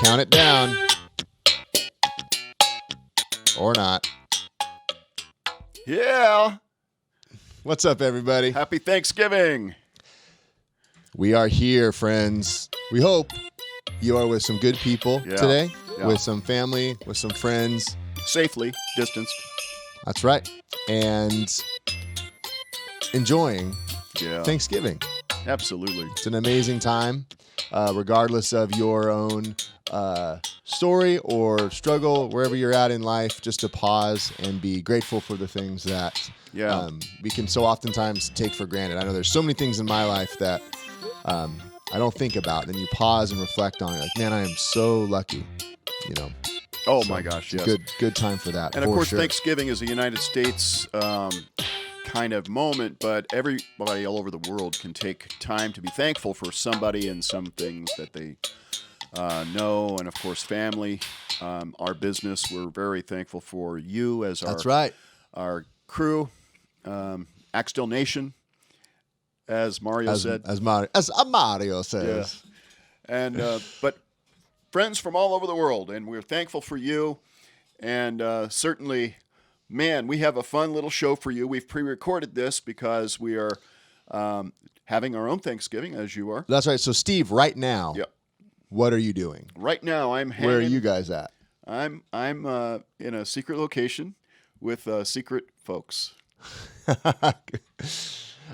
Count it down. Or not. Yeah. What's up, everybody? Happy Thanksgiving. We are here, friends. We hope you are with some good people today, with some family, with some friends. Safely distanced. That's right. And enjoying Thanksgiving. Absolutely. It's an amazing time, regardless of your own story or struggle, wherever you're at in life, just to pause and be grateful for the things that we can so oftentimes take for granted. I know there's so many things in my life that I don't think about. Then you pause and reflect on it. Like, man, I am so lucky, you know. Oh, so my gosh, yes. Good time for that. And, of course, Thanksgiving is a United States kind of moment, but everybody all over the world can take time to be thankful for somebody and some things that they know. And, of course, family, our business. We're very thankful for you as our crew, Axtell Nation, as Mario said. As Mario says. Yeah. And but friends from all over the world, and we're thankful for you. And certainly, man, we have a fun little show for you. We've pre-recorded this because we are having our own Thanksgiving, as you are. That's right. So, Steve, right now, what are you doing? Right now, Where are you guys at? I'm in a secret location with secret folks.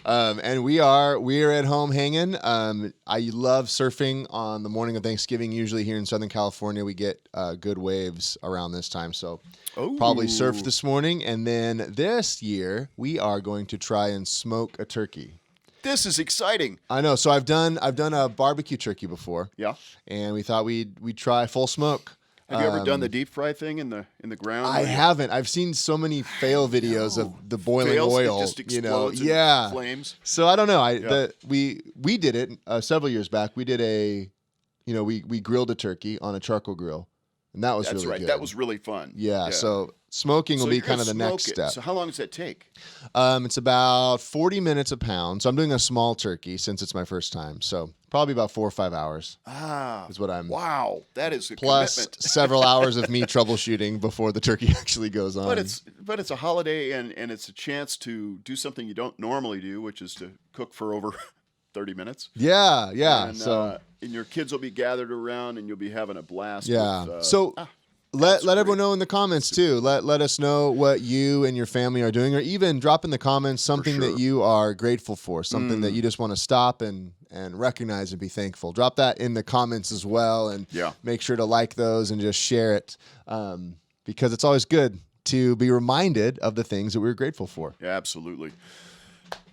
And we are at home hanging. I love surfing on the morning of Thanksgiving. Usually here in Southern California, we get good waves around this time. So probably surf this morning. And then this year, we are going to try and smoke a turkey. This is exciting. I know. So I've done a barbecue turkey before. Yeah. And we thought we'd try full smoke. Have you ever done the deep fry thing in the ground? I haven't. I've seen so many fail videos of the boiling oil. It just explodes in flames. So I don't know. We did it several years back. We did we grilled a turkey on a charcoal grill, and that was really good. That was really fun. Yeah. So smoking will be kind of the next step. So how long does that take? It's about 40 minutes a pound. So I'm doing a small turkey since it's my first time. So probably about 4 or 5 hours. Is what I'm. Wow, that is a plus commitment. several hours of me troubleshooting before the turkey actually goes on. But it's a holiday and it's a chance to do something you don't normally do, which is to cook for over 30 minutes. Yeah. And, and your kids will be gathered around and you'll be having a blast. Yeah. With, Let everyone know in the comments too. Let us know what you and your family are doing, or even drop in the comments something that you are grateful for, something that you just want to stop and recognize and be thankful. Drop that in the comments as well, and make sure to like those and just share it, because it's always good to be reminded of the things that we're grateful for. Yeah, absolutely.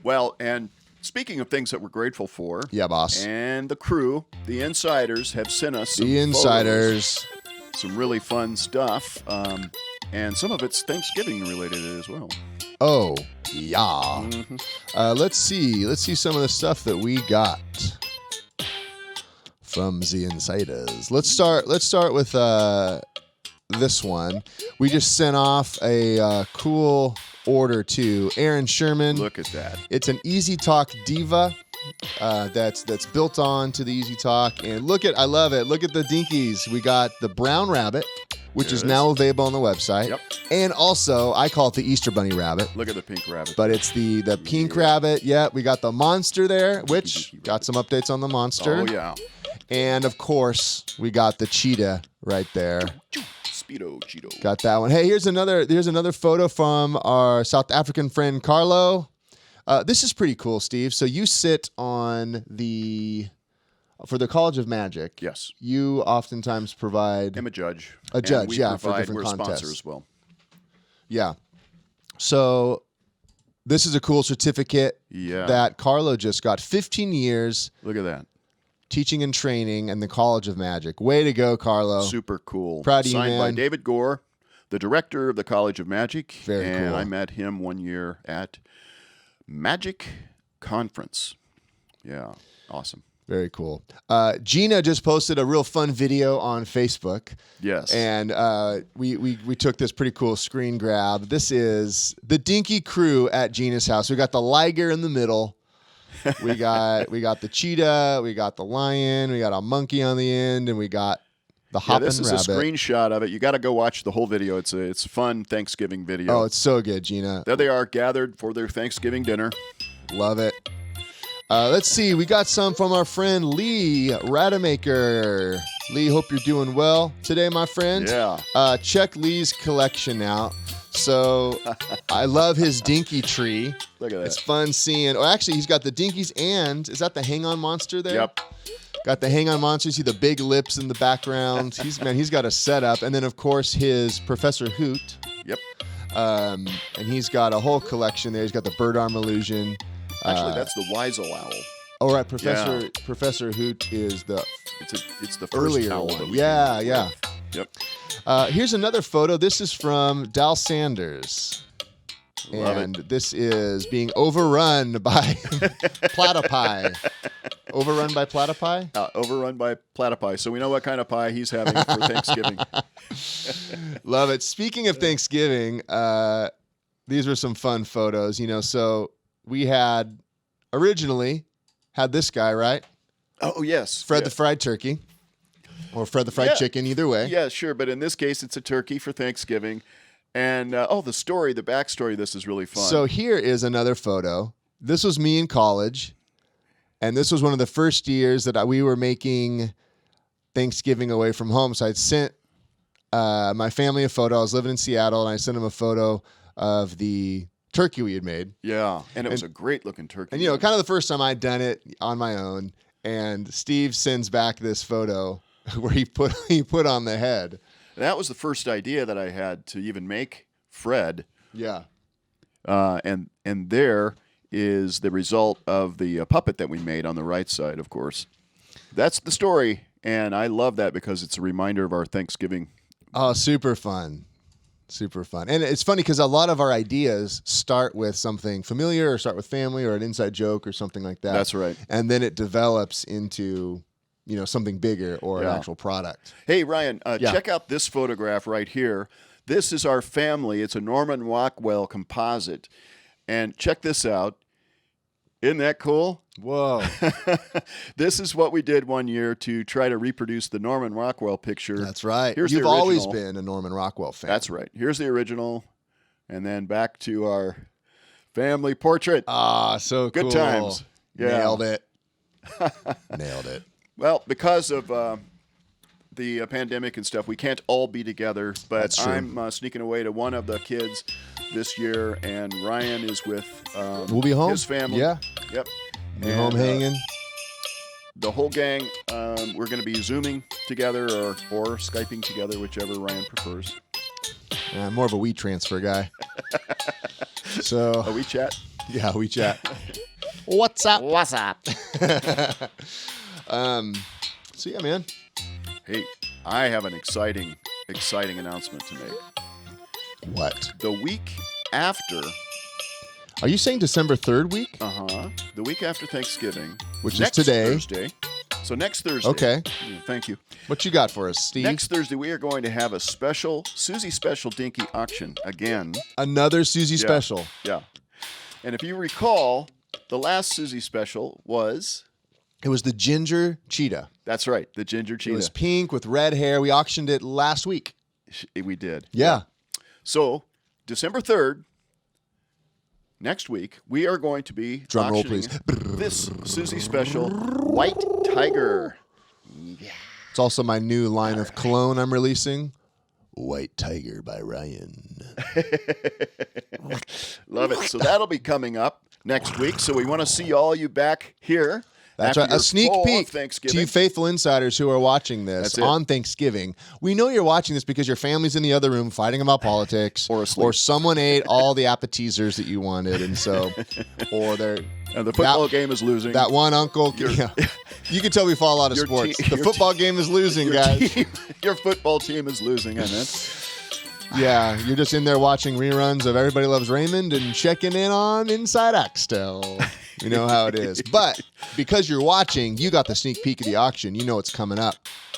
Well, and speaking of things that we're grateful for, boss, and the crew, the insiders have sent us some insiders. Photos. Some really fun stuff, and some of it's Thanksgiving related as well. Oh, yeah. Mm-hmm. Let's see some of the stuff that we got from the insiders. Let's start with this one. We just sent off a cool order to Aaron Sherman. Look at that. It's an Easy Talk Diva. That's built on to the Easy Talk, and I love it. Look at the dinkies. We got the brown rabbit, which is now available on the website. Yep. And also, I call it the Easter Bunny rabbit. Look at the pink rabbit. But it's the pink rabbit. Yeah, we got the monster there, which got some updates on the monster. Oh yeah. And of course, we got the cheetah right there. Speedo Cheeto. Got that one. Hey, here's another photo from our South African friend Carlo. This is pretty cool, Steve. So you sit on for the College of Magic. Yes. You oftentimes provide. I'm a judge. For different we're contests. Sponsor as well. Yeah. So this is a cool certificate that Carlo just got. 15 years. Look at that. Teaching and training in the College of Magic. Way to go, Carlo. Super cool. Proud of you, Signed man. by David Gore, the director of the College of Magic. Very cool. I met him one year at Magic Conference. Yeah, awesome. Very cool. Gina just posted a real fun video on Facebook. Yes. And we took this pretty cool screen grab. This is the Dinky crew at Gina's house. We got the liger in the middle. We got the cheetah. We got the lion. We got a monkey on the end, and we got The hoppin' this is rabbit. a screenshot of it. You got to go watch the whole video. It's a fun Thanksgiving video. Oh, it's so good, Gina. There they are, gathered for their Thanksgiving dinner. Love it. Let's see. We got some from our friend Lee Rademacher. Lee, hope you're doing well today, my friend. Yeah. Check Lee's collection out. So I love his Dinky tree. Look at that. It's fun seeing. Oh, actually, he's got the Dinkies and is that the Hang On Monster there? Yep. Got the Hang On Monster. You see the big lips in the background. He's got a setup, and then of course his Professor Hoot. Yep. And he's got a whole collection there. He's got the bird arm illusion. Actually, that's the Weisel owl. Oh, right. Professor Hoot is the It's the first earlier owl. one. Yeah. Yep. Here's another photo. This is from Dal Sanders. Love and this is being overrun by platypi. Overrun by platypi? Overrun by platypi. So we know what kind of pie he's having for Thanksgiving. Love it. Speaking of Thanksgiving, these were some fun photos. So we had originally had this guy, right? Oh, yes. Fred the Fried Turkey. Or Fred the Fried Chicken, either way. Yeah, sure. But in this case, it's a turkey for Thanksgiving. And, the backstory of this is really fun. So here is another photo. This was me in college. And this was one of the first years that we were making Thanksgiving away from home. So I'd sent my family a photo. I was living in Seattle, and I sent them a photo of the turkey we had made. Yeah, and it was a great-looking turkey. And, kind of the first time I'd done it on my own. And Steve sends back this photo where he put on the head. That was the first idea that I had to even make Fred. Yeah. And there is the result of the puppet that we made on the right side, of course. That's the story, and I love that because it's a reminder of our Thanksgiving. Oh, super fun. Super fun. And it's funny because a lot of our ideas start with something familiar or start with family or an inside joke or something like that. That's right. And then it develops into, something bigger or an actual product. Hey, Ryan, check out this photograph right here. This is our family. It's a Norman Rockwell composite. And check this out. Isn't that cool? Whoa. This is what we did one year to try to reproduce the Norman Rockwell picture. That's right. Here's You've the always original. been a Norman Rockwell fan. That's right. Here's the original. And then back to our family portrait. Ah, so cool. Good times. Yeah. Nailed it. Nailed it. Well, because of the pandemic and stuff, we can't all be together. But That's true. I'm sneaking away to one of the kids this year, and Ryan is with We'll be home. his family. Yeah. Yep. Be home hanging. The whole gang, we're going to be Zooming together or Skyping together, whichever Ryan prefers. I'm more of a WeTransfer guy. So A WeChat? yeah, WeChat. What's up? What's up? So yeah, man. Hey, I have an exciting announcement to make. What? The week after, Are you saying December 3rd week? the week after Thanksgiving, Which is next today. Thursday. So next Thursday. Okay. Yeah, thank you. What you got for us, Steve? Next Thursday, we are going to have a special Suzi special Dinky auction again. Another Suzi special. Yeah. And if you recall, the last Suzi special was... It was the ginger cheetah. That's right, the ginger It cheetah. was pink with red hair. We auctioned it last week. We did. Yeah. So, December 3rd, next week, we are going to be Drum roll, auctioning please. this Suzi special White Tiger. It's also my new line of cologne I'm releasing. White Tiger by Ryan. Love it. So that'll be coming up next week. So we want to see all you back here. That's after right. A you're sneak full of peek to Thanksgiving. you faithful insiders who are watching this That's it. on Thanksgiving. We know you're watching this because your family's in the other room fighting about politics, Or asleep. or someone ate all the appetizers that you wanted, and so, or they're And the football game is losing. that one uncle. Yeah, you can tell we follow a lot of Your sports. te- The your football game is losing, your guys. your football team is losing, I meant. Yeah, you're just in there watching reruns of Everybody Loves Raymond and checking in on Inside Axtell. You know how it is. But because you're watching, you got the sneak peek of the auction. You know what's coming up.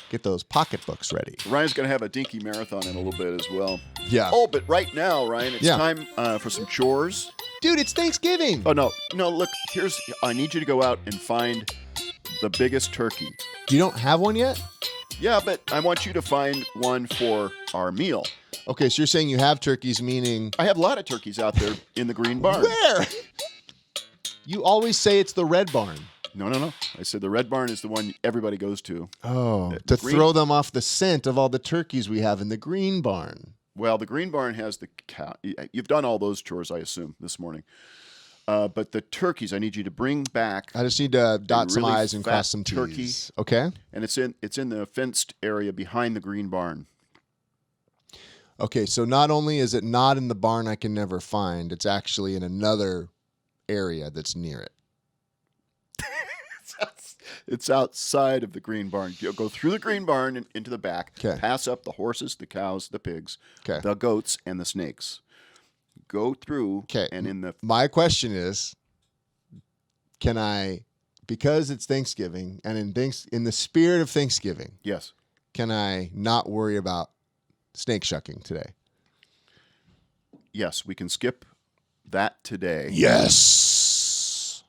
Get those pocketbooks ready. Ryan's going to have a Dinky marathon in a little bit as well. Yeah. Oh, but right now, Ryan, it's Yeah. time for some chores. Dude, it's Thanksgiving. Oh, no, look, I need you to go out and find the biggest turkey. You don't have one yet? Yeah, but I want you to find one for our meal. Okay, so you're saying you have turkeys, meaning I have a lot of turkeys out there in the green barn. where? You always say it's the red barn. No. I said the red barn is the one everybody goes to. Oh, The to green- throw them off the scent of all the turkeys we have in the green barn. Well, the green barn has the cow. You've done all those chores, I assume, this morning. But the turkeys, I need you to bring back. I just need to dot some really I's and fat cross some turkey. T's. Okay. And it's in the fenced area behind the green barn. Okay, so not only is it not in the barn I can never find, it's actually in another area that's near it. It's outside of the green barn. You'll go through the green barn and into the back. 'Kay. Pass up the horses, the cows, the pigs, 'Kay. the goats, and the snakes. Go through. 'Kay. And in the My question is, can I, because it's Thanksgiving and in the spirit of Thanksgiving, yes, can I not worry about snake shucking today? yes, we can skip that today. Yes.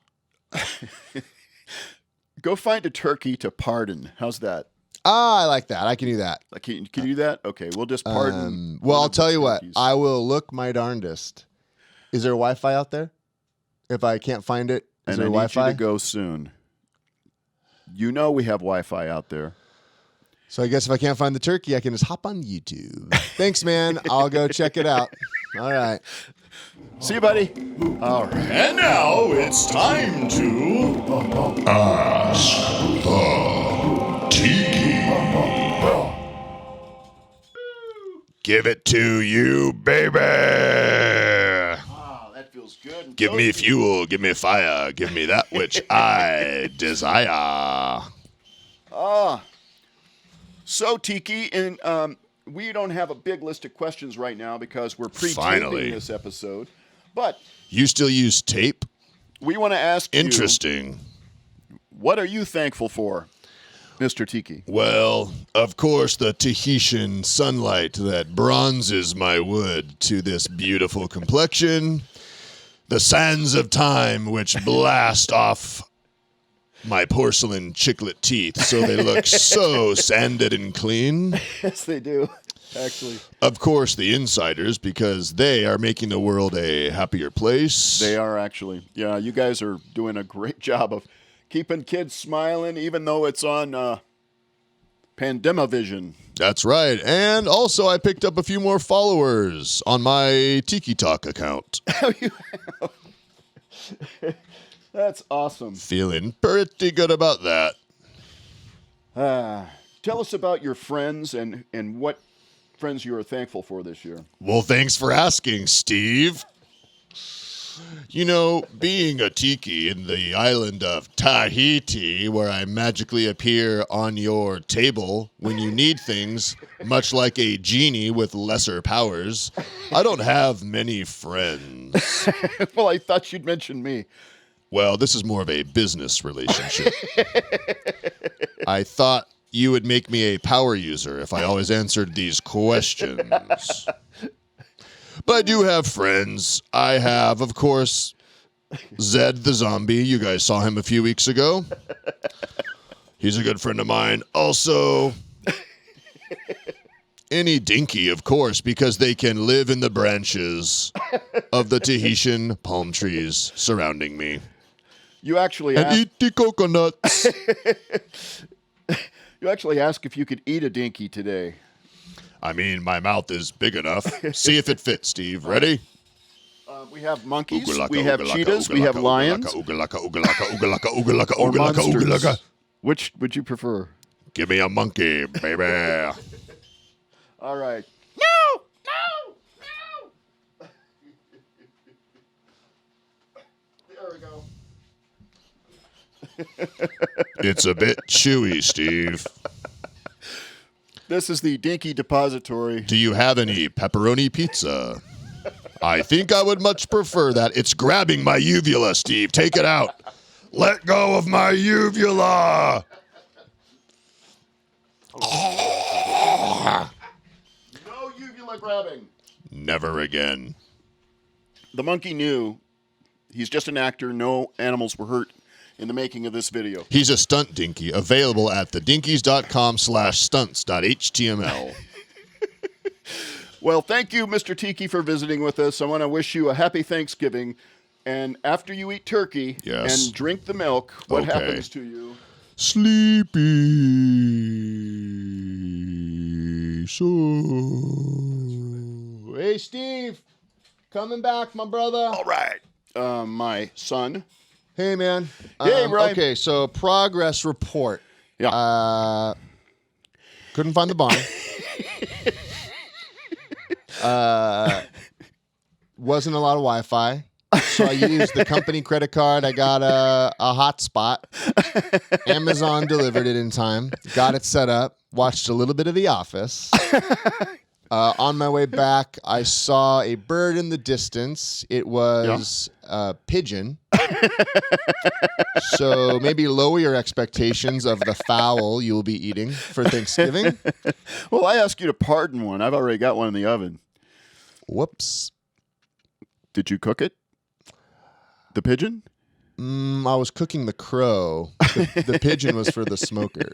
Go find a turkey to pardon. How's that? I like that. I can do that. Like, can you do that? Okay, we'll just pardon. Well, one I'll of the tell you what. turkeys. I will look my darndest. Is there Wi-Fi out there? If I can't find it, is And there I need Wi-Fi? you to go soon. You know we have Wi-Fi out there. So I guess if I can't find the turkey, I can just hop on YouTube. Thanks, man. I'll go check it out. All right. See you, buddy. All right. And now it's time to Ask the Tiki. Give it to you, baby. Oh, that feels good. Give me fuel, give me fire, give me that which I desire. So, Tiki, and we don't have a big list of questions right now because we're Finally. pre-taping this episode. But You still use tape? we want to ask you, Interesting. what are you thankful for, Mr. Tiki? Well, of course, the Tahitian sunlight that bronzes my wood to this beautiful complexion. The sands of time which blast off my porcelain chiclet teeth so they look so sanded and clean. Yes, they do, actually. Of course, the insiders, because they are making the world a happier place. They are actually. Yeah, you guys are doing a great job of keeping kids smiling, even though it's on Pandemivision. That's right. And also, I picked up a few more followers on my Tiki Talk account. That's awesome. Feeling pretty good about that. Tell us about your friends and what friends you are thankful for this year. Well, thanks for asking, Steve. You know, being a tiki in the island of Tahiti, where I magically appear on your table when you need things, much like a genie with lesser powers, I don't have many friends. Well, I thought you'd mention me. Well, this is more of a business relationship. I thought you would make me a power user if I always answered these questions. But I do have friends. I have, of course, Zed the zombie. You guys saw him a few weeks ago. He's a good friend of mine. Also, any Dinky, of course, because they can live in the branches of the Tahitian palm trees surrounding me. You actually And asked, eat the coconuts. you actually asked if you could eat a dinky today. I mean, my mouth is big enough. See if it fits, Steve. Ready? We have monkeys, Oogalaka, we have oogalaka, cheetahs, we oogalaka, have lions, oogalaka, oogalaka, oogalaka, oogalaka, or oogalaka, monsters. oogalaka. Which would you prefer? Give me a monkey, baby. All right. There we go. It's a bit chewy, Steve. This is the Dinky Depository. Do you have any pepperoni pizza? I think I would much prefer that. It's grabbing my uvula, Steve. Take it out. Let go of my uvula. No uvula grabbing. Never again. The monkey knew he's just an actor. No animals were hurt in the making of this video. He's a stunt dinky, available at thedinkies.com/stunts.html. Well, thank you, Mr. Tiki, for visiting with us. I want to wish you a happy Thanksgiving. And after you eat turkey Yes. and drink the milk, what Okay. happens to you? Sleepy. So. Hey, Steve. Coming back, my brother. All right. My son. Hey, man. Hey, Brian. Okay, so progress report. Yeah. Couldn't find the barn. Wasn't a lot of Wi-Fi. So I used the company credit card. I got a hotspot. Amazon delivered it in time. Got it set up. Watched a little bit of The Office. On my way back, I saw a bird in the distance. It was a pigeon. So maybe lower your expectations of the fowl you will be eating for Thanksgiving. Well, I ask you to pardon one. I've already got one in the oven. Whoops. Did you cook it? The pigeon? I was cooking the crow. The pigeon was for the smoker.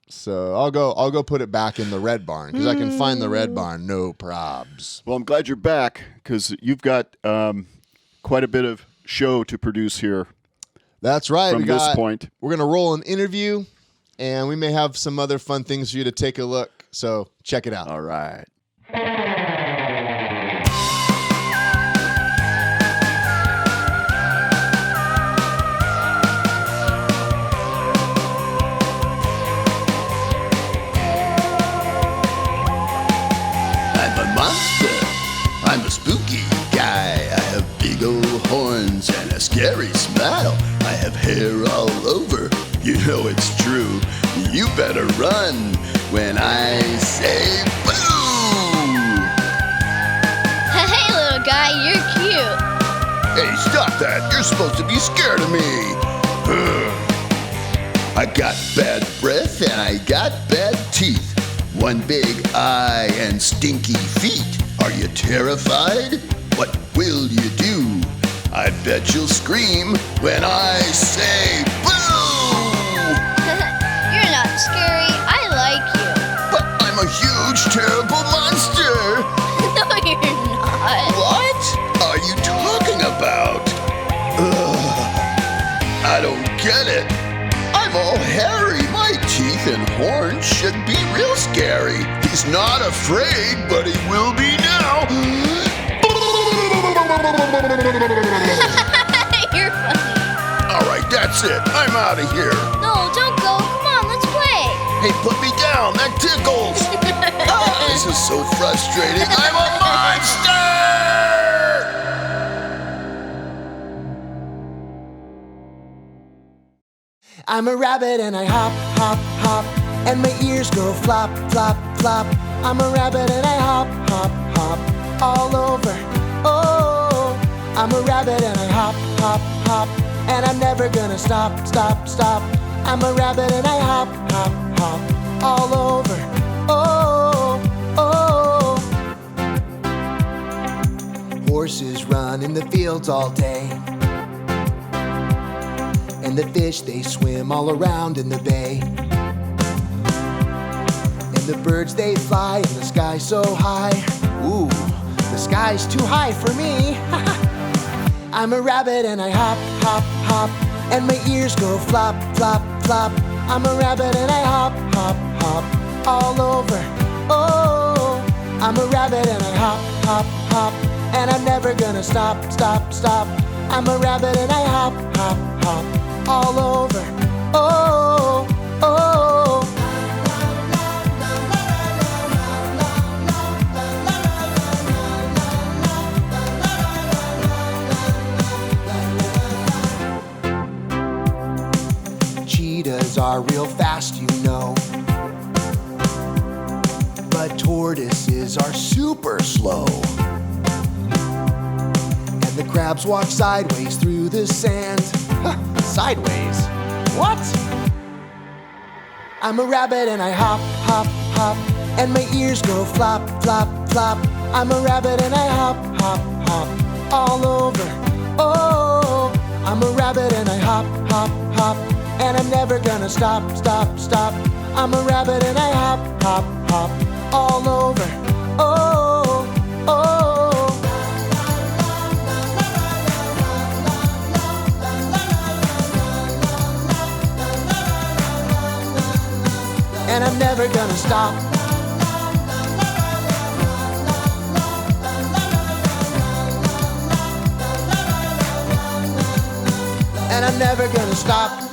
So I'll go put it back in the red barn because I can find the red barn, no probs. Well, I'm glad you're back because you've got quite a bit of show to produce here That's right. from this point. We're gonna roll an interview, and we may have some other fun things for you to take a look. So check it out. All right. I'm a monster. I'm a spooky guy. I have big old horns and a scary smile. I have hair all over. You know it's true. You better run when I say boo! Hey, little guy, you're cute. Hey, stop that. You're supposed to be scared of me. I got bad breath and I got bad teeth. One big eye and stinky feet. Are you terrified? What will you do? I bet you'll scream when I say boo! You're not scary. I like you. But I'm a huge, terrible monster! No, you're not. What are you talking about? Ugh, I don't get it. I'm all hairy. My teeth and horns should be real scary. He's not afraid, but he will be now. You're funny. All right, that's it. I'm out of here. No, don't go. Come on, let's play. Hey, put me down. That tickles. Oh, this is so frustrating. I'm a monster! I'm a rabbit and I hop, hop, hop, and my ears go flop, flop, flop. I'm a rabbit and I hop, hop, hop, all over. Oh, I'm a rabbit and I hop, hop, hop, and I'm never gonna stop, stop, stop. I'm a rabbit and I hop, hop, hop, all over. Oh, oh. Horses run in the fields all day. And the fish, they swim all around in the bay. And the birds, they fly in the sky so high. Ooh, the sky's too high for me. I'm a rabbit and I hop, hop, hop, and my ears go flop, flop, flop. I'm a rabbit and I hop, hop, hop, all over. Oh, I'm a rabbit and I hop, hop, hop, and I'm never gonna stop, stop, stop. I'm a rabbit and I hop, hop, hop, all over. Oh, oh. Cheetahs are real fast, you know, but tortoises are super slow. And the crabs walk sideways through the sand. Sideways? What? I'm a rabbit and I hop, hop, hop, and my ears go flop, flop, flop. I'm a rabbit and I hop, hop, hop, all over. Oh, I'm a rabbit and I hop, hop, hop, and I'm never gonna stop, stop, stop. I'm a rabbit and I hop, hop, hop, all over. Oh, oh. And I'm never gonna stop. And I'm never gonna stop.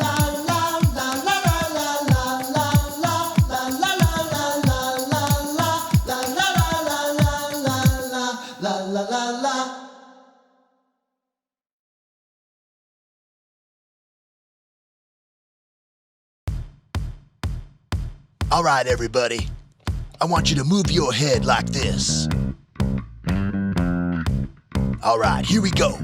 All right, everybody. I want you to move your head like this. All right, here we go.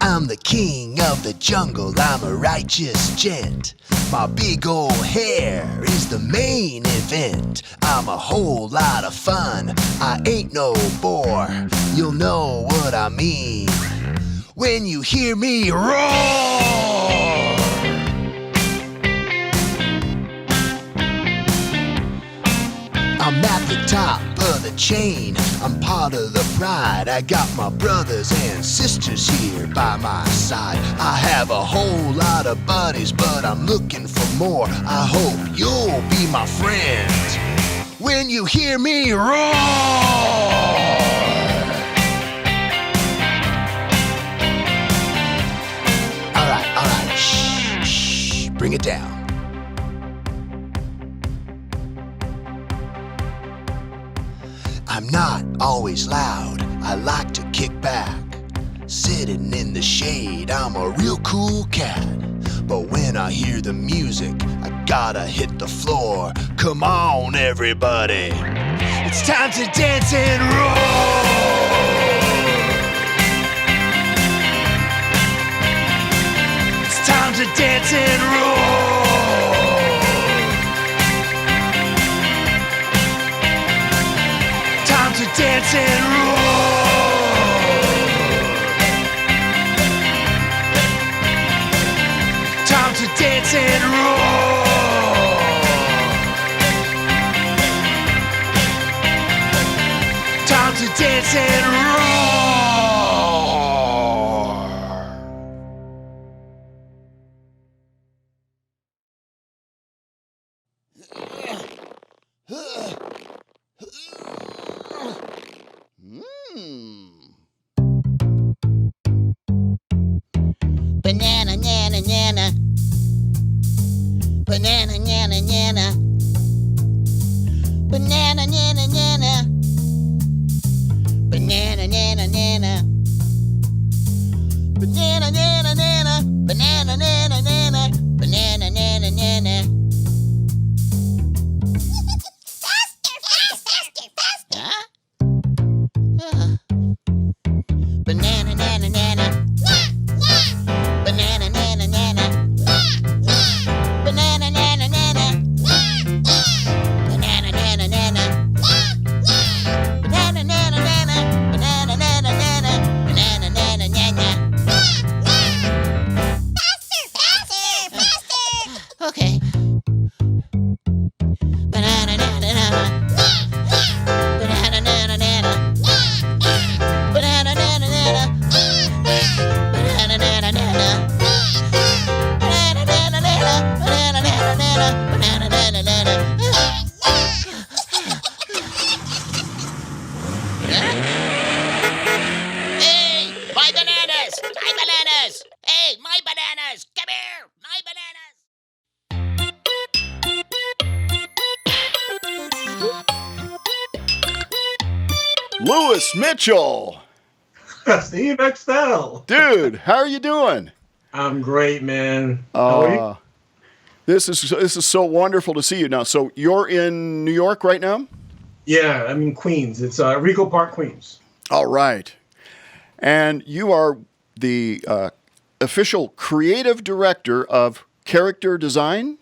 I'm the king of the jungle, I'm a righteous gent. My big old hair is the main event. I'm a whole lot of fun, I ain't no bore. You'll know what I mean when you hear me roar. I'm at the top of the chain, I'm part of the pride. I got my brothers and sisters here by my side. I have a whole lot of buddies, but I'm looking for more. I hope you'll be my friend when you hear me roar. All right, shh, bring it down. I'm not always loud, I like to kick back. Sitting in the shade, I'm a real cool cat. But when I hear the music, I gotta hit the floor. Come on, everybody, it's time to dance and roar. It's time to dance and roar. To dance and roar. Time to dance and roar. Time to dance and roar. Banana, nana, nana. Banana, nana, nana. Banana, nana, nana. Banana, nana, nana. Banana, nana, nana. Banana, nana, nana. Banana, nana, nana. Faster, faster. Huh? Banana, nana, nana. Banana, nana, nana. Banana, nana, nana. Banana, nana, nana. Banana, nana, nana. Banana, nana, nana. Banana, nana, nana. Faster, faster. Okay. Banana, nana, nana. Banana, nana, nana. Banana, nana, nana. Banana, nana, nana. Banana, nana, nana. Banana, nana, nana. Banana, nana, nana. Hey, my bananas! My bananas! Hey, my bananas! Come here! My bananas! Lewis Mitchell. Steve Axtell. Dude, how are you doing? I'm great, man. How are you? This is so wonderful to see you now. So you're in New York right now? Yeah, I'm in Queens. It's Rico Park, Queens. All right. And you are the official creative director of character design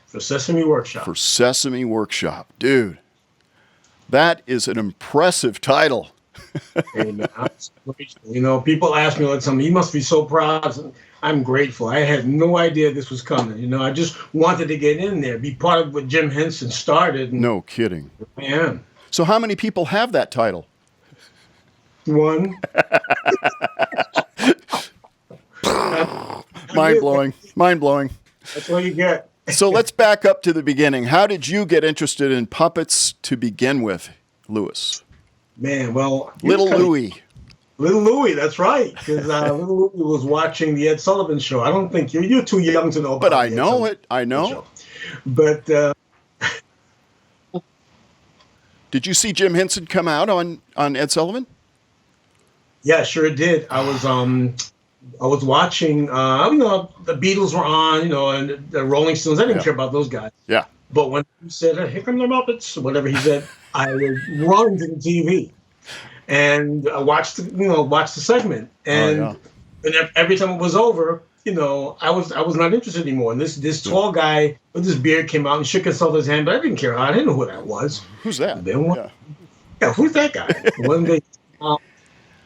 For Sesame Workshop. for Sesame Workshop. Dude, that is an impressive title. And you know, people ask me all the time, "You must be so proud." I'm grateful. I had no idea this was coming. You know, I just wanted to get in there, be part of what Jim Henson started. And No kidding. I am. So how many people have that title? One. Mind blowing. Mind blowing. That's all you get. So let's back up to the beginning. How did you get interested in puppets to begin with, Louis? Man, well, Little Louie. Little Louie, that's right. Because Little Louie was watching the Ed Sullivan Show. I don't think you're too young to know about But I the Ed know Sullivan it. I know. Show. But Did you see Jim Henson come out on Ed Sullivan? yeah, sure did. I was watching. You know, the Beatles were on. You know, and the Rolling Stones. I didn't care about those guys. Yeah. But when he said, "Here come the Muppets," whatever he said, I would run to the TV and watch the segment. And and every time it was over, you know, I was not interested anymore. And this tall guy with his beard came out and shook his hand, but I didn't care. I didn't know who that was. Who's that? Yeah, who's that guy? One day,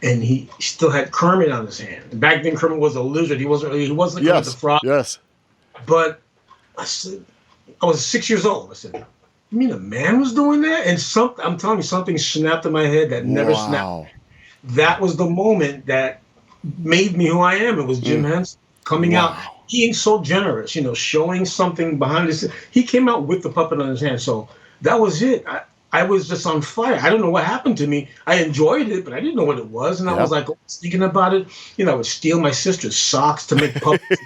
and he still had Kermit on his hand. Back then, Kermit was a lizard. He wasn't Kermit the Frog. Yes. But I said, I was 6 years old. I said, "You mean a man was doing that?" And I'm telling you, something snapped in my head that never snapped. That was the moment that made me who I am. It was Jim Henson coming out, being so generous, you know, showing something behind his. He came out with the puppet on his hand. So that was it. I was just on fire. I don't know what happened to me. I enjoyed it, but I didn't know what it was. And I was like thinking about it. You know, I would steal my sister's socks to make puppets.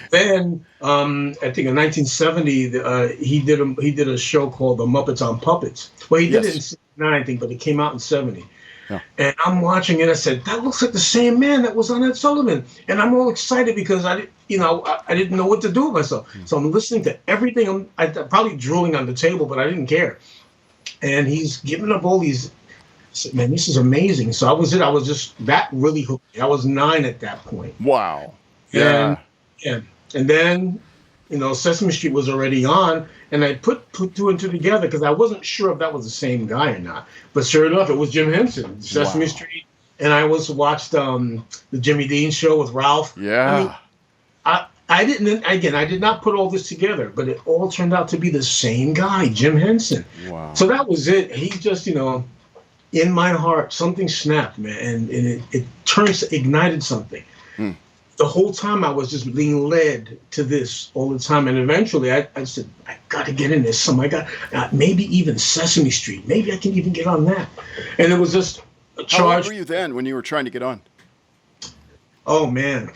Then I think in 1970, he did a show called The Muppets on Puppets. Well, he did it in 69, I think, but it came out in 70. Yeah. And I'm watching it. I said, "That looks like the same man that was on Ed Sullivan." And I'm all excited because I didn't know what to do with myself. So I'm listening to everything. I'm probably drooling on the table, but I didn't care. And he's giving up all these. I said, "Man, this is amazing." So I was just that really hooked me. I was 9 at that point. Wow. Yeah. And then, you know, Sesame Street was already on, and I put two and two together because I wasn't sure if that was the same guy or not. But sure enough, it was Jim Henson, Sesame Street. And I watched the Jimmy Dean show with Ralph. Yeah. I did not put all this together, but it all turned out to be the same guy, Jim Henson. Wow. So that was it. He just, you know, in my heart, something snapped, man, and it ignited something. The whole time I was just being led to this all the time. And eventually I said, I got to get in this. Maybe even Sesame Street. Maybe I can even get on that. And it was just a charge. How old were you then when you were trying to get on? Oh, man.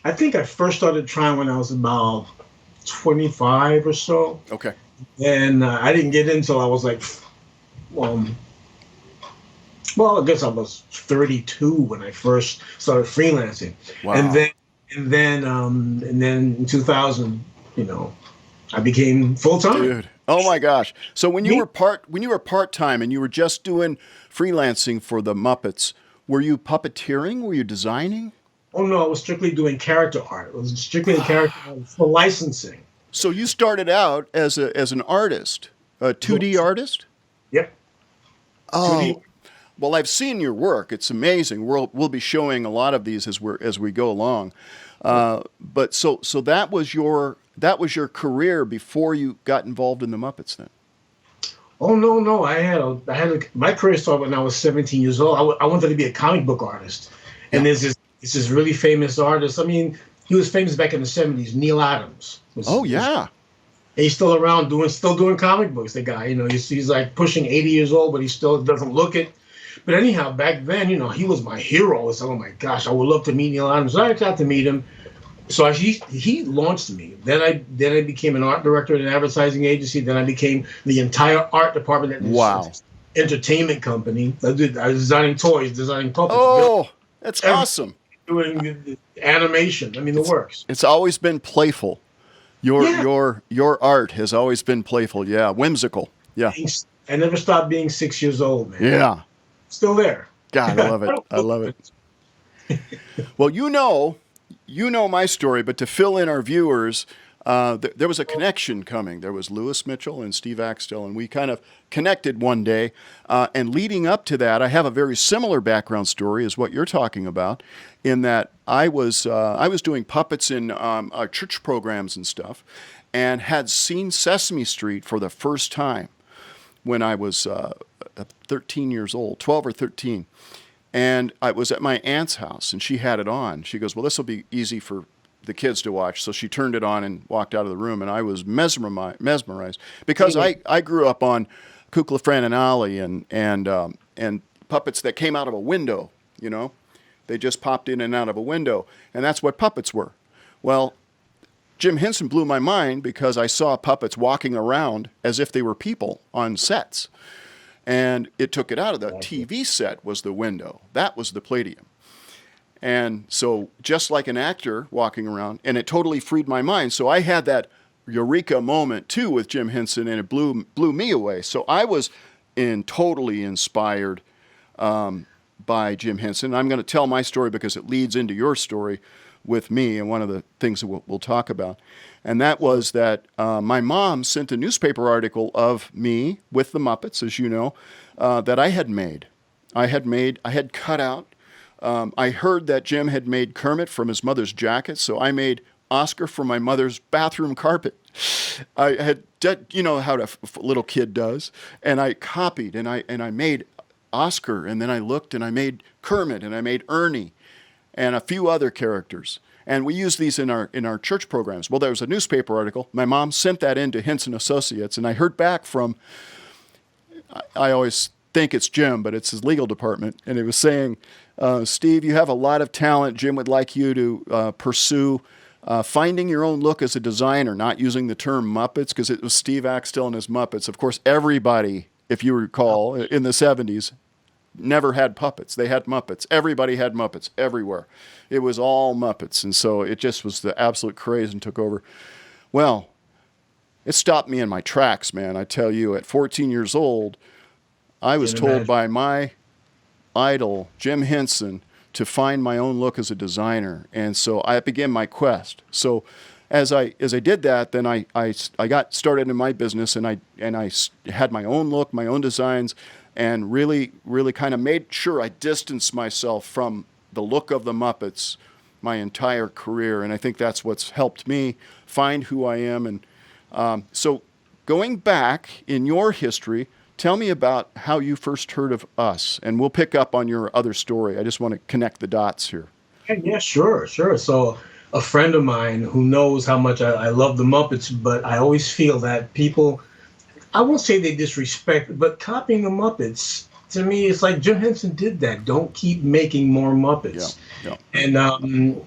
I think I first started trying when I was about 25 or so. Okay. And I didn't get in until I was like, well, I guess I was 32 when I first started freelancing. Wow. And then in 2000, you know, I became full time. Dude, oh my gosh! So when you were part time and you were just doing freelancing for the Muppets, were you puppeteering? Were you designing? Oh no, I was strictly doing character art. It was strictly a character art for licensing. So you started out as an artist, a 2D artist. Yep. Oh. 2D. Well, I've seen your work. It's amazing. We'll be showing a lot of these as we go along. But so that was your career before you got involved in the Muppets then. Oh no! My career started when I was 17 years old. I wanted to be a comic book artist, and there's this really famous artist. I mean, he was famous back in the 70s. Neil Adams. And he's still around still doing comic books. The guy, you know, he's like pushing 80 years old, but he still doesn't look it. But anyhow, back then, you know, he was my hero. I said, "Oh my gosh, I would love to meet Neil Adams." So I got to meet him. So he launched me. Then I became an art director at an advertising agency. Then I became the entire art department at this entertainment company. I was designing toys, designing puppets. Oh, that's awesome. Doing the animation. I mean, the works. It's always been playful. Your art has always been playful. Yeah, whimsical. Yeah. I never stopped being 6 years old, man. Yeah. Still there. God, I love it. I love it. Well, you know my story, but to fill in our viewers, there was a connection coming. There was Lewis Mitchell and Steve Axtell, and we kind of connected one day. And leading up to that, I have a very similar background story as what you're talking about, in that I was doing puppets in our church programs and stuff, and had seen Sesame Street for the first time when I was 13 years old, 12 or 13. And I was at my aunt's house, and she had it on. She goes, well, this will be easy for the kids to watch. So she turned it on and walked out of the room, and I was mesmerized because I grew up on Kukla, Fran, and Ollie and puppets that came out of a window, you know. They just popped in and out of a window, and that's what puppets were. Well, Jim Henson blew my mind because I saw puppets walking around as if they were people on sets. And it took it out of the TV set was the window. That was the Palladium. And so just like an actor walking around, and it totally freed my mind. So I had that eureka moment too with Jim Henson, and it blew me away. So I was totally inspired by Jim Henson. I'm going to tell my story because it leads into your story with me, and one of the things that we'll talk about. And that was that my mom sent a newspaper article of me with the Muppets, as you know, that I had made. I had cut out. I heard that Jim had made Kermit from his mother's jacket, so I made Oscar from my mother's bathroom carpet. I had, you know how a little kid does, and I copied, and I made Oscar, and then I looked, and I made Kermit, and I made Ernie, and a few other characters. And we use these in our church programs. Well, there was a newspaper article. My mom sent that in to Henson Associates, and I heard back from, I always think it's Jim, but it's his legal department, and it was saying, Steve, you have a lot of talent. Jim would like you to pursue finding your own look as a designer, not using the term Muppets, because it was Steve Axtell and his Muppets. Of course, everybody, if you recall, in the 70s, never had puppets. They had Muppets. Everybody had Muppets everywhere. It was all Muppets. And so it just was the absolute craze and took over. Well, it stopped me in my tracks, man. I tell you, at 14 years old, I was told by my idol, Jim Henson, to find my own look as a designer. And so I began my quest. So as I did that, then I got started in my business, and I had my own look, my own designs, and really kind of made sure I distanced myself from the look of the Muppets my entire career. And I think that's what's helped me find who I am. And so going back in your history, tell me about how you first heard of us, and we'll pick up on your other story. I just want to connect the dots here. Yeah, sure. So a friend of mine who knows how much I love the Muppets, but I always feel that people, I won't say they disrespect, but copying the Muppets, to me, it's like Jim Henson did that. Don't keep making more Muppets. Yeah. And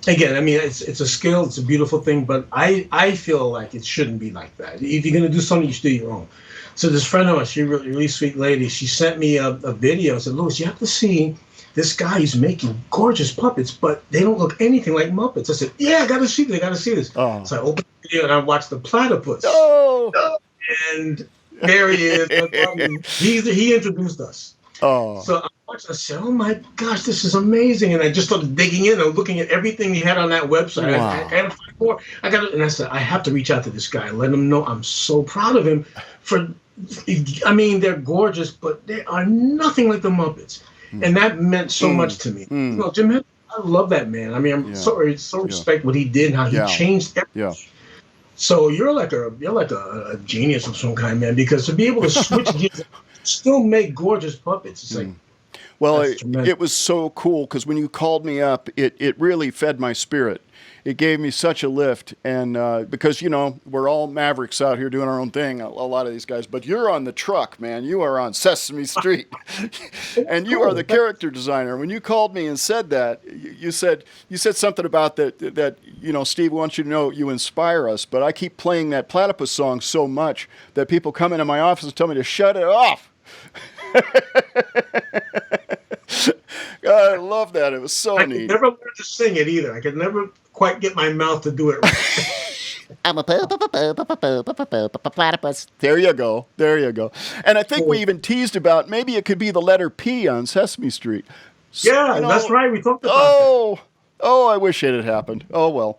again, I mean, it's a skill, it's a beautiful thing, but I feel like it shouldn't be like that. If you're going to do something, you should do your own. So this friend of mine, she's a really sweet lady, she sent me a video and said, Louis, you have to see this guy is making gorgeous puppets, but they don't look anything like Muppets. I said, yeah, I got to see this. Oh. So I opened the video and I watched the platypus. Oh. And there he is. He introduced us. Oh. So I watched, I said, oh my gosh, this is amazing. And I just started digging in and looking at everything he had on that website. Wow. I had to find more. And I said, I have to reach out to this guy and let him know I'm so proud of him I mean, they're gorgeous, but they are nothing like the Muppets. And that meant so much to me. You know, Jim Henson, I love that man. I mean, I'm so respect what he did and how he changed everything. Yeah. So you're like a genius of some kind, man, because to be able to switch gears, still make gorgeous puppets. It's like, well, it was so cool because when you called me up, it really fed my spirit. It gave me such a lift, and because, you know, we're all mavericks out here doing our own thing, a lot of these guys, but you're on the truck, man. You are on Sesame Street, and you are the character designer. When you called me and said that, you said something about that, you know, Steve wants you to know you inspire us, but I keep playing that platypus song so much that people come into my office and tell me to shut it off. God, I love that. It was so neat. I could never learn to sing it either. I could never quite get my mouth to do it right. I'm a platypus. There you go. And I think we even teased about maybe it could be the letter P on Sesame Street. So, yeah, you know, that's right. We talked about that. Oh, I wish it had happened. Oh, well.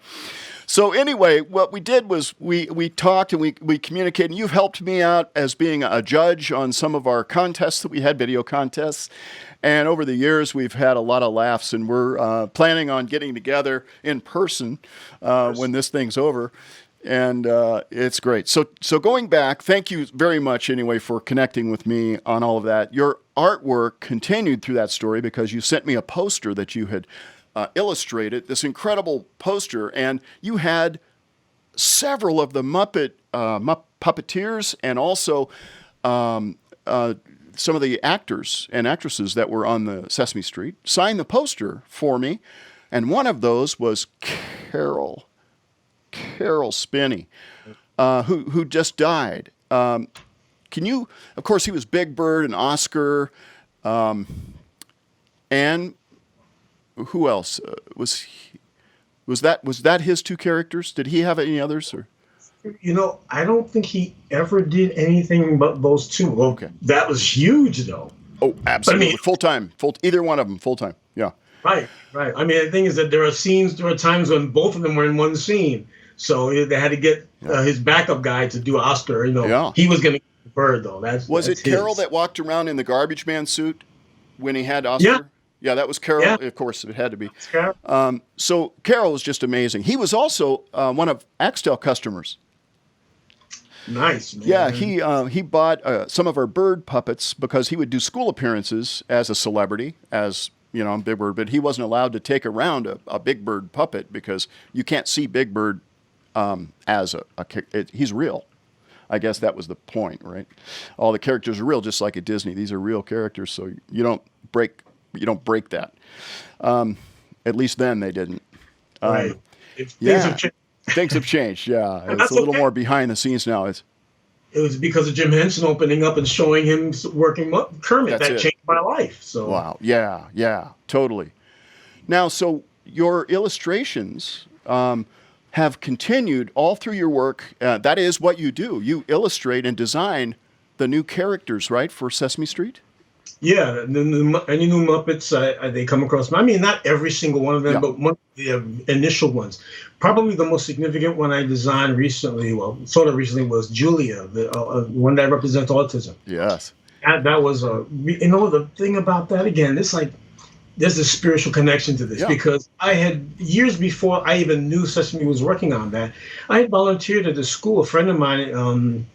So anyway, what we did was we talked and we communicated. And you've helped me out as being a judge on some of our contests that we had, video contests. And over the years, we've had a lot of laughs, and we're planning on getting together in person when this thing's over. And it's great. So going back, thank you very much anyway for connecting with me on all of that. Your artwork continued through that story because you sent me a poster that you had illustrated, this incredible poster, and you had several of the Muppet puppeteers and also some of the actors and actresses that were on the Sesame Street sign the poster for me, and one of those was Carol Spinney, who just died. Can you? Of course, he was Big Bird and Oscar, and who else was that his two characters? Did he have any others? Or? I don't think he ever did anything but those two. Well, Okay. That was huge, though. Oh, absolutely. I mean- Full time. Either one of them, full time. Yeah. Right. I mean, the thing is that there are times when both of them were in one scene. So they had to get his backup guy to do Oscar. Yeah. He was going to get the bird, though. Was it Carol that walked around in the garbage man suit when he had Oscar? Yeah. Yeah, that was Carol. Yeah. Of course, it had to be. Carol. So Carol was just amazing. He was also one of Axtell customers. Nice, man. Yeah, he bought some of our bird puppets because he would do school appearances as a celebrity, as Big Bird, but he wasn't allowed to take around a Big Bird puppet because you can't see Big Bird as he's real. I guess that was the point, right? All the characters are real, just like at Disney. These are real characters, so you don't break that. At least then they didn't. Right. Things have changed. Yeah, And it's that's a little okay. more behind the scenes now. It was because of Jim Henson opening up and showing him working Kermit That's that it. changed my life. So Wow. Yeah, totally. Now, so your illustrations have continued all through your work. That is what you do. You illustrate and design the new characters, right, for Sesame Street? Yeah, any new Muppets they come across. I mean, not every single one of them, Yeah. but one of the initial ones. Probably the most significant one I designed recently, was Julia, the one that represents autism. Yes. That was the thing about that again. It's like there's a spiritual connection to this because I had years before I even knew Sesame was working on that. I had volunteered at the school. A friend of mine.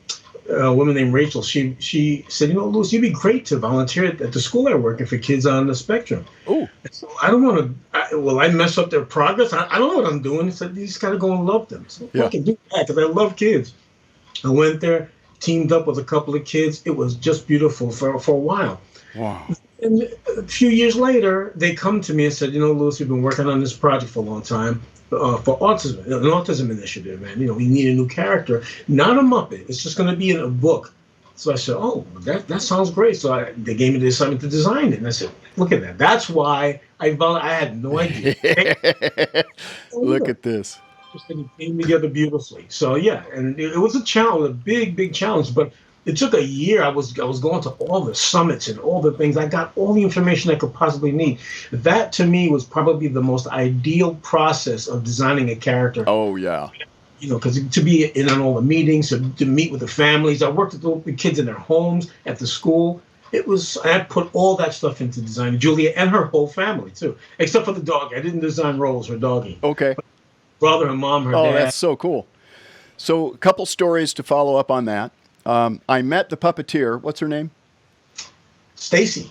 A woman named Rachel, she said, Louis, you'd be great to volunteer at the school I work at for kids on the spectrum. Oh. So I don't want to, will I mess up their progress? I don't know what I'm doing. He said, you just got to go and love them. So I can do that because I love kids. I went there, teamed up with a couple of kids. It was just beautiful for a while. Wow. And a few years later, they come to me and said, Louis, we've been working on this project for a long time. For autism, an autism initiative, and we need a new character, not a Muppet. It's just going to be in a book. So I said, "Oh, that sounds great." So they gave me the assignment to design it, and I said, "Look at that! That's why I had no idea." Look at this. It came together beautifully. So yeah, and it was a challenge, a big challenge, but. It took a year. I was going to all the summits and all the things. I got all the information I could possibly need. That to me was probably the most ideal process of designing a character. Oh yeah. Because to be in on all the meetings, to meet with the families. I worked with the kids in their homes, at the school. I put all that stuff into designing Julia and her whole family too, except for the dog. I didn't design Rose, her doggie. Okay. Brother, her mom, her dad. Oh, that's so cool. So a couple stories to follow up on that. I met the puppeteer. What's her name? Stacy.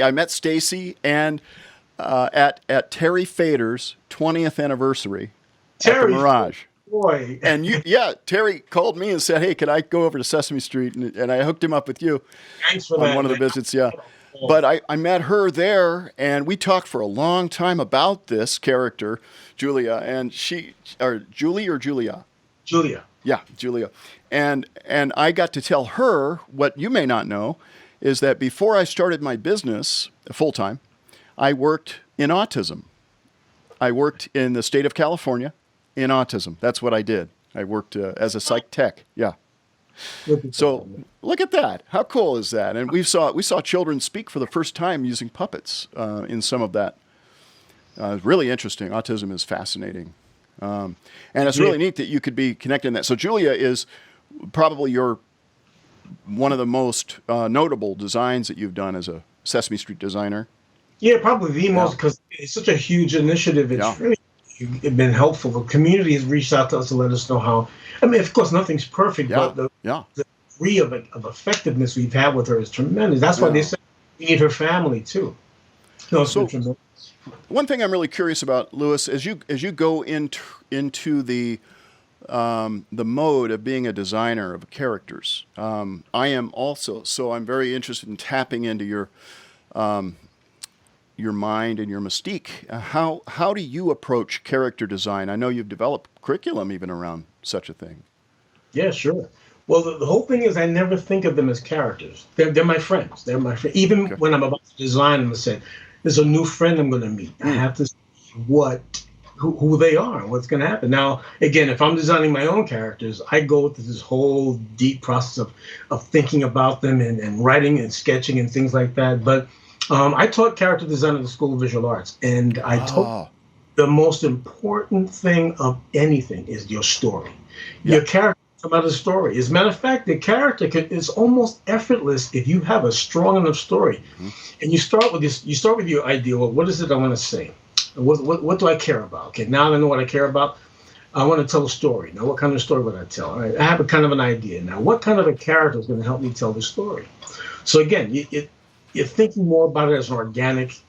I met Stacy and at Terry Fader's 20th anniversary at the Mirage. Boy. And Terry called me and said, "Hey, could I go over to Sesame Street?" And I hooked him up with you. Thanks for on that, one of the visits. Yeah. But I met her there, and we talked for a long time about this character, Julia, and Julia. Yeah, Julia. And I got to tell her what you may not know is that before I started my business full-time, I worked in autism. I worked in the state of California in autism. That's what I did. I worked as a psych tech. Yeah. So look at that. How cool is that? And we saw children speak for the first time using puppets in some of that. Really interesting. Autism is fascinating. And it's really neat that you could be connected in that. So Julia is probably one of the most notable designs that you've done as a Sesame Street designer. Yeah, probably the most, because it's such a huge initiative. It's really been helpful. The community has reached out to us to let us know how. I mean, of course, nothing's perfect, but the degree of effectiveness we've had with her is tremendous. That's why they say we need her family too. So one thing I'm really curious about, Louis, as you go into the mode of being a designer of characters, I am also. So I'm very interested in tapping into your mind and your mystique. How do you approach character design? I know you've developed curriculum even around such a thing. Yeah, sure. Well, the whole thing is I never think of them as characters. They're my friends. They're my friends. Even when I'm about to design them, I say, there's a new friend I'm going to meet. I have to see who they are and what's going to happen. Now, again, if I'm designing my own characters, I go through this whole deep process of thinking about them and writing and sketching and things like that. But I taught character design at the School of Visual Arts, and I taught the most important thing of anything is your story. Your character come out of the story. As a matter of fact, the character is almost effortless if you have a strong enough story. And you start with this. You start with your idea. Well, what is it I want to say? What do I care about? Okay, now I know what I care about. I want to tell a story. Now, what kind of story would I tell? All right, I have a kind of an idea. Now, what kind of a character is going to help me tell the story? So again, you're thinking more about it as an organic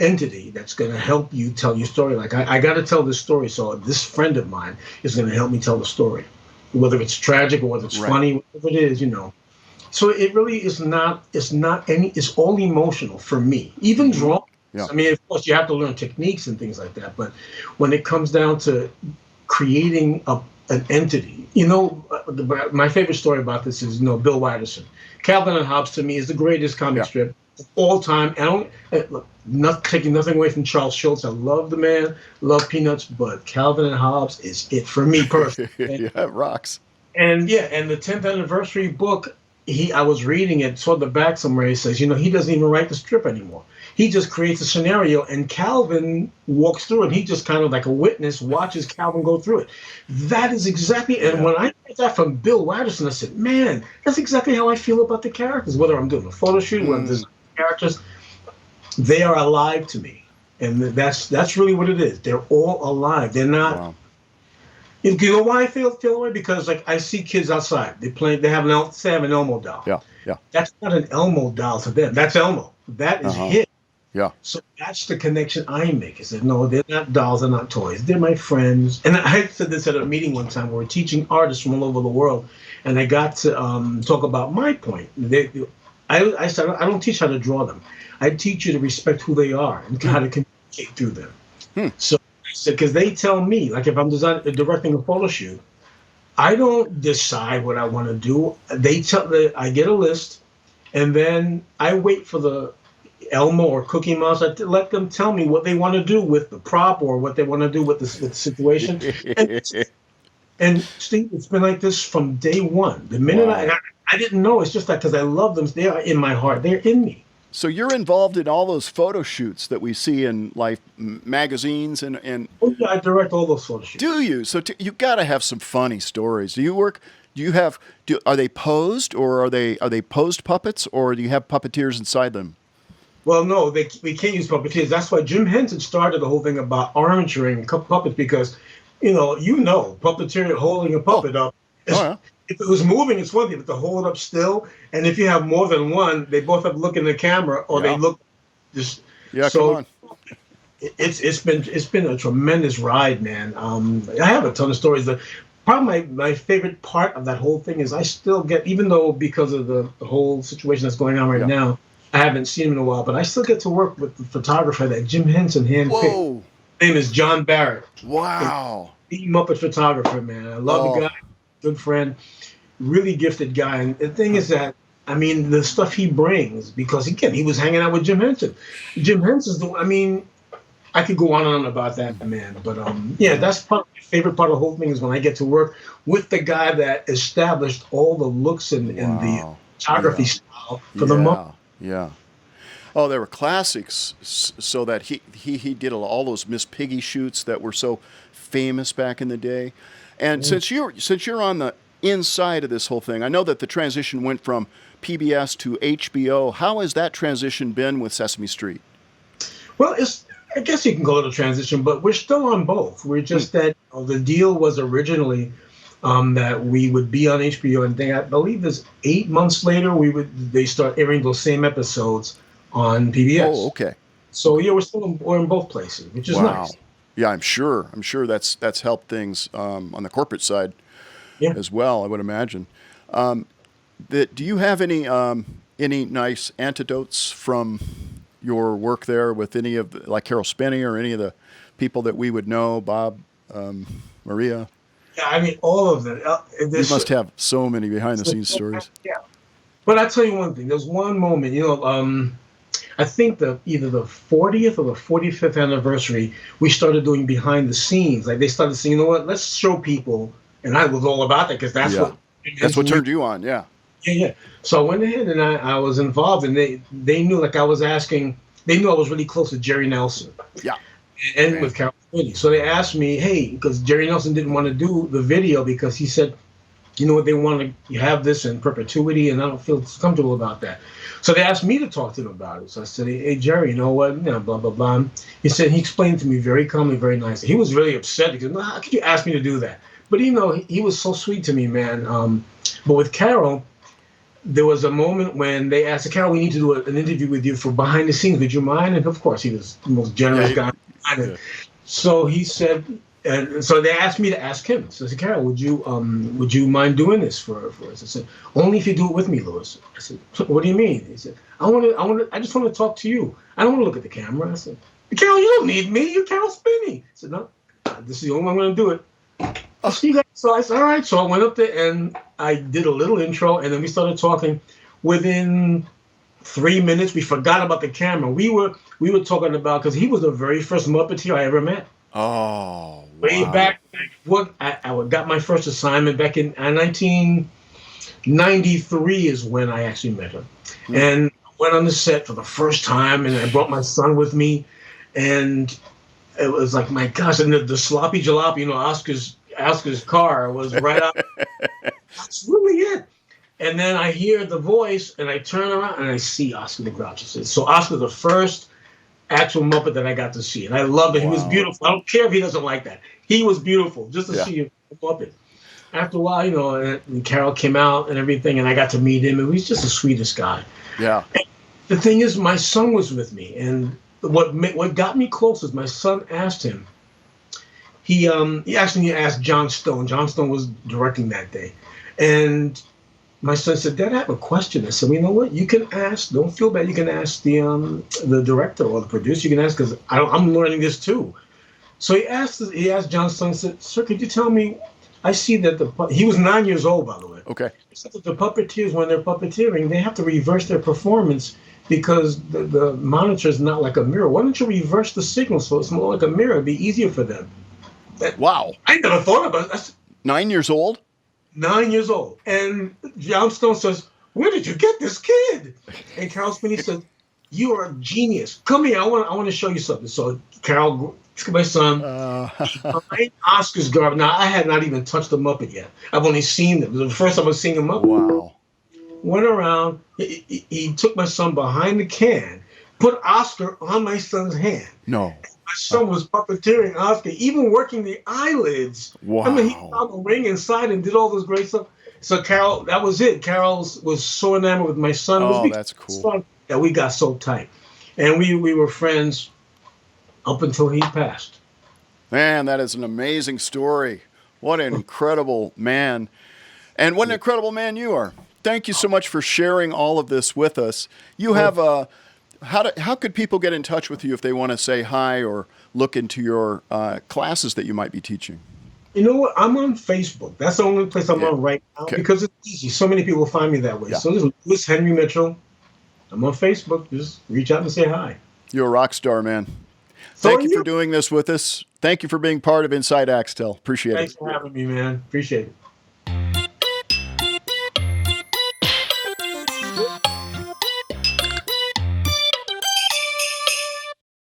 entity that's going to help you tell your story. Like, I got to tell this story, so this friend of mine is going to help me tell the story, whether it's tragic or whether it's funny, whatever it is, So it really is not. It's all emotional for me. Even drawing. I mean, of course, you have to learn techniques and things like that. But when it comes down to creating an entity, my favorite story about this is, Bill Watterson. Calvin and Hobbes, to me, is the greatest comic strip of all time. Not taking nothing away from Charles Schultz. I love the man, love Peanuts, but Calvin and Hobbes is it for me personally. It rocks. And the 10th anniversary book, I was reading it, saw the back somewhere. He says, he doesn't even write the strip anymore. He just creates a scenario, and Calvin walks through it. And he just kind of like a witness watches Calvin go through it. That is exactly, and when I heard that from Bill Watterson, I said, man, that's exactly how I feel about the characters. Whether I'm doing a photo shoot, whether I'm designing characters, they are alive to me, and that's really what it is. They're all alive. They're not. Wow. You know why I feel the way? Because like I see kids outside. They have an Elmo doll. Yeah. That's not an Elmo doll to them. That's Elmo. That is him. Yeah. So that's the connection I make. I said, no, they're not dolls, they're not toys. They're my friends. And I said this at a meeting one time where we're teaching artists from all over the world, and I got to talk about my point. I said, I don't teach how to draw them. I teach you to respect who they are and how to communicate through them. So I said, because they tell me, like if I'm directing a photo shoot, I don't decide what I want to do. I get a list, and then I wait for the Elmo or Cookie Monster to let them tell me what they want to do with the prop or what they want to do with the situation. And Steve, it's been like this from day one. The minute I didn't know, it's just that because I love them, they are in my heart. They're in me. So you're involved in all those photo shoots that we see in Life magazines and. Oh yeah, I direct all those photo shoots. Do you? So you've got to have some funny stories. Do you work? Are they posed or are they posed puppets, or do you have puppeteers inside them? Well, no, we can't use puppeteers. That's why Jim Henson started the whole thing about armaturing puppets, because, puppeteer holding a puppet up. If it was moving, it's one thing, but to hold it up still, and if you have more than one, they both have to look in the camera, or they look just. Yeah, so come on. It's been a tremendous ride, man. I have a ton of stories. Probably my favorite part of that whole thing is I still get, even though because of the whole situation that's going on right now, I haven't seen him in a while, but I still get to work with the photographer that Jim Henson handpicked. His name is John Barrett. Wow. The Muppet photographer, man. I love the guy, good friend, really gifted guy. And the thing is that, I mean, the stuff he brings, because again, he was hanging out with Jim Henson. Jim Henson's I could go on and on about that, man. But that's my favorite part of the whole thing is when I get to work with the guy that established all the looks and the photography style for the Muppet. Yeah. Oh, they were classics. So that he did all those Miss Piggy shoots that were so famous back in the day. And since you're on the inside of this whole thing, I know that the transition went from PBS to HBO. How has that transition been with Sesame Street? Well, I guess you can call it a transition, but we're still on both. We're just that the deal was originally that we would be on HBO, and I believe it's 8 months later they start airing those same episodes on PBS. Oh, okay. So yeah, we're in both places, which is nice. Yeah, I'm sure that's helped things on the corporate side as well, I would imagine. Do you have any nice anecdotes from your work there with any of like Carol Spinney or any of the people that we would know, Bob, Maria? Yeah, I mean all of them. You must have so many behind the scenes stories. Yeah, but I'll tell you one thing. There's one moment, I think either the 40th or the 45th anniversary, we started doing behind the scenes. Like they started saying, you know what, let's show people. And I was all about that because that's what turned you on. Yeah. Yeah. So I went ahead and I was involved, and they knew, like I was asking, they knew I was really close to Jerry Nelson. Yeah. And with Carol Spinney. So they asked me, hey, because Jerry Nelson didn't want to do the video because he said, you know what, they want to have this in perpetuity, and I don't feel comfortable about that. So they asked me to talk to them about it. So I said, hey, Jerry, you know what, blah, blah, blah. He explained to me very calmly, very nicely. He was really upset because, no, how could you ask me to do that? But, he was so sweet to me, man. But with Carol, there was a moment when they asked, Carol, we need to do an interview with you for behind the scenes. Would you mind? And, of course, he was the most generous guy. Yeah. So he said, and so they asked me to ask him. So I said, Carol, would you mind doing this for us? I said, only if you do it with me, Louis. I said, what do you mean? He said, I just want to talk to you. I don't want to look at the camera. I said, Carol, you don't need me. You're Carol Spinney. I said, no, this is the only way I'm going to do it. So I said, all right. So I went up there and I did a little intro, and then we started talking. Within 3 minutes, we forgot about the camera. We were talking about, because he was the very first Muppeteer I ever met. Oh, way back. I got my first assignment back in 1993 is when I actually met him, and went on the set for the first time, and I brought my son with me, and it was like, my gosh, and the sloppy jalopy, Oscar's car was right up. That's really it. And then I hear the voice, and I turn around, and I see Oscar the Grouch. So Oscar's the first actual Muppet that I got to see, and I loved it. He was beautiful. I don't care if he doesn't like that. He was beautiful just to see a Muppet. After a while, and Carol came out and everything, and I got to meet him, and he was just the sweetest guy. Yeah. And the thing is, my son was with me, and what got me close is my son asked him. He actually asked John Stone. John Stone was directing that day, and my son said, Dad, I have a question. I said, well, you know what? You can ask. Don't feel bad. You can ask the director or the producer. You can ask, because I'm learning this too. So he asked John Stone, said, sir, could you tell me, I see that he was 9 years old, by the way. Okay. He said that the puppeteers, when they're puppeteering, they have to reverse their performance because the monitor is not like a mirror. Why don't you reverse the signal so it's more like a mirror? It'd be easier for them. Wow. I never thought about it. 9 years old? 9 years old. And John Stone says, where did you get this kid? And Carol Spinney said, you are a genius. Come here. I want to show you something. So Carol took my son behind Oscar's garden. Now, I had not even touched the Muppet yet. I've only seen them. It was the first time I was seeing a Muppet. Wow. Went around. He took my son behind the can, put Oscar on my son's hand. No. My son was puppeteering Oscar, even working the eyelids. Wow. I mean, he found the ring inside and did all this great stuff. So Carol, that was it. Carol was so enamored with my son. Oh, that's cool. That we got so tight. And we were friends up until he passed. Man, that is an amazing story. What an incredible man. And what an incredible man you are. Thank you so much for sharing all of this with us. You have a... How could people get in touch with you if they want to say hi or look into your classes that you might be teaching? You know what? I'm on Facebook. That's the only place I'm on right now because it's easy. So many people find me that way. Yeah. So this is Louis Henry Mitchell. I'm on Facebook. Just reach out and say hi. You're a rock star, man. Thank you for doing this with us. Thank you for being part of Inside Axtell. Appreciate it. Thanks for having me, man. Appreciate it.